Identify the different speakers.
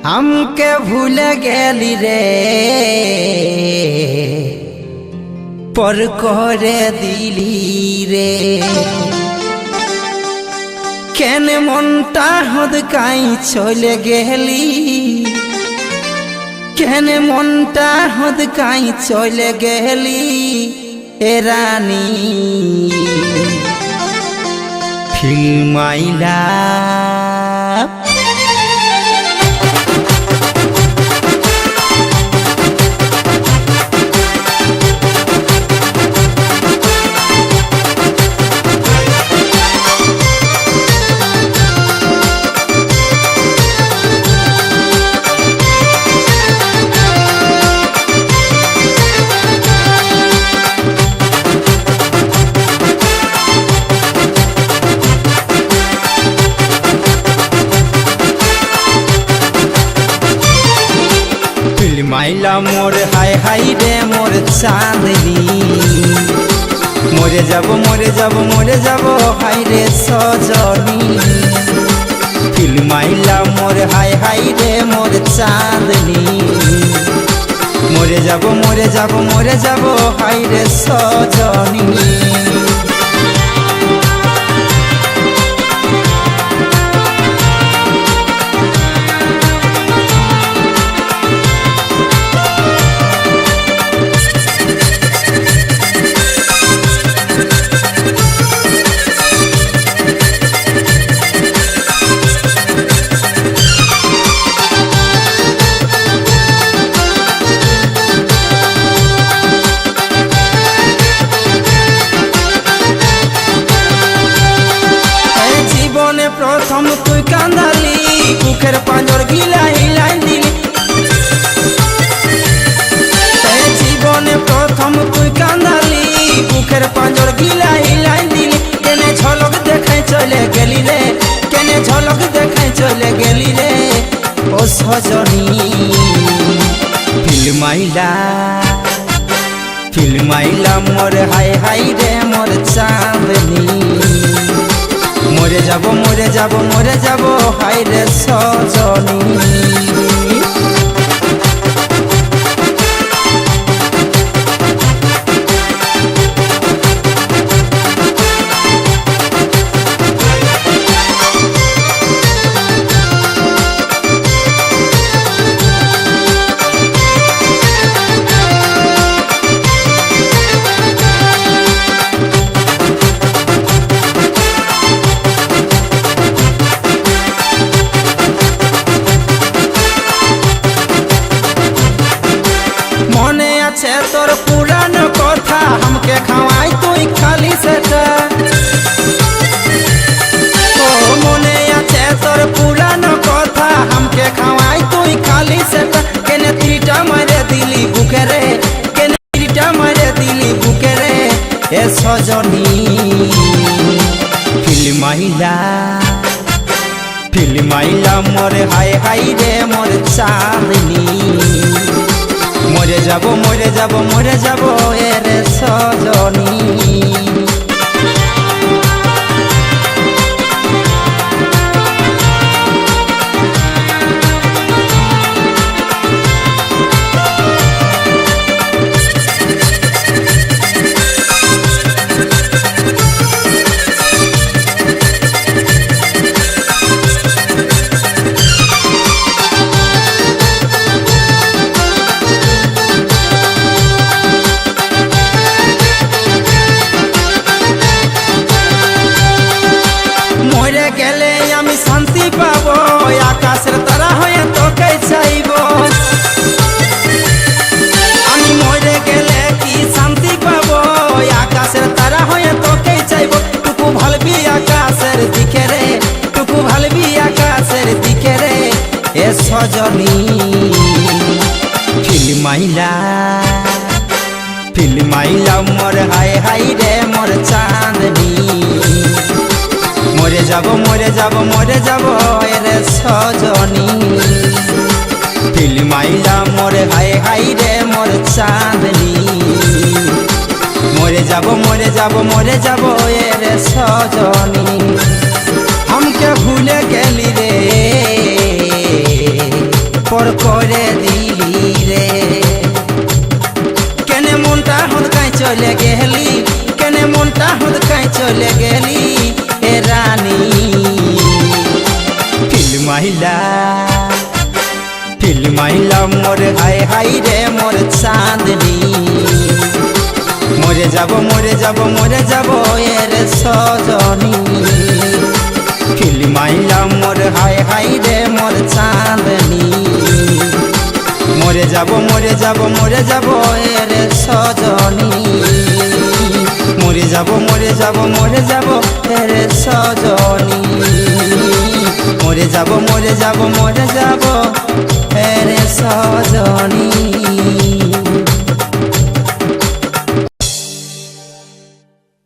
Speaker 1: हमके भूल गेली रे पर करे दिली रे केने मनटा हदकाई चले गेली केने मनटा हदकाई चले गेली ए रानी फिल्म आइला माइला मोर हाय हाय रे मोर चांदनी मोरे जब हाय रे सजनी फिल्म माइला मोर हाय हाय रे मोर चांदनी मोरे जब हाय रे सजनी प्रथम तुई कांदाली कुखेर पांजर गिला हिलाई दिली जीवने प्रथम तुई कांदाली कुखेर पांजर गिला हिलाई दिली केने झलक देखाई चले गेली रे केने झलक देखाई चले गेली रे ओ सजनी फिल्म आइला मोर हाय हाय रे मोर चांदनी मोरे जब हाय रे सजनी तोर पुरान कथा हमके खवाई तुई खाली सेटा ओ मने आछे तोर पुरान कथा हमके खवाई तुई खाली सेटा केने त्रिटा मारे दिली बुके रे केने त्रिटा मारे दिली बुके रे ए सजनी फिल्म आइला मोर हाय हाय रे मोर चांदनी मोरे जब एरे सजनी शांति पाबो आकाशेर तारा हये तोके चाइबो आमी मरे गेले कि शांति पाबो आकाशेर तारा हये तोके चाइबो टुकु भालबी आकाशेर दिखे रे टुकु भालबी आकाशेर दिखे रे ए सजनी फिल्म आइला मोर हाय हाय रे मोर चांदनी मोरे जब एरे सजनी फिल्म आइला मोर हाय हाय रे मोर चांदनी मोरे जब एरे सजनी हमके भूले गेली रे পর করে দিলি রে কেনে মনটা হদকাই চলে গেলি কেনে মনটা হদকাই চলে গেলি এ রানী ফিল্মাইলা মোর হাই হাই রে মোর চাঁদনি মরে যাব মরে যাব মরে যাব এর সজনী ফিল্মাইলা মোর হাই হাই রে মোর চাঁদনি মরে যাব মরে যাব মরে যাব এর সজনী মরে যাব মরে যাব মরে যাব এর সজনী মরে যাব মরে যাব মরে যাব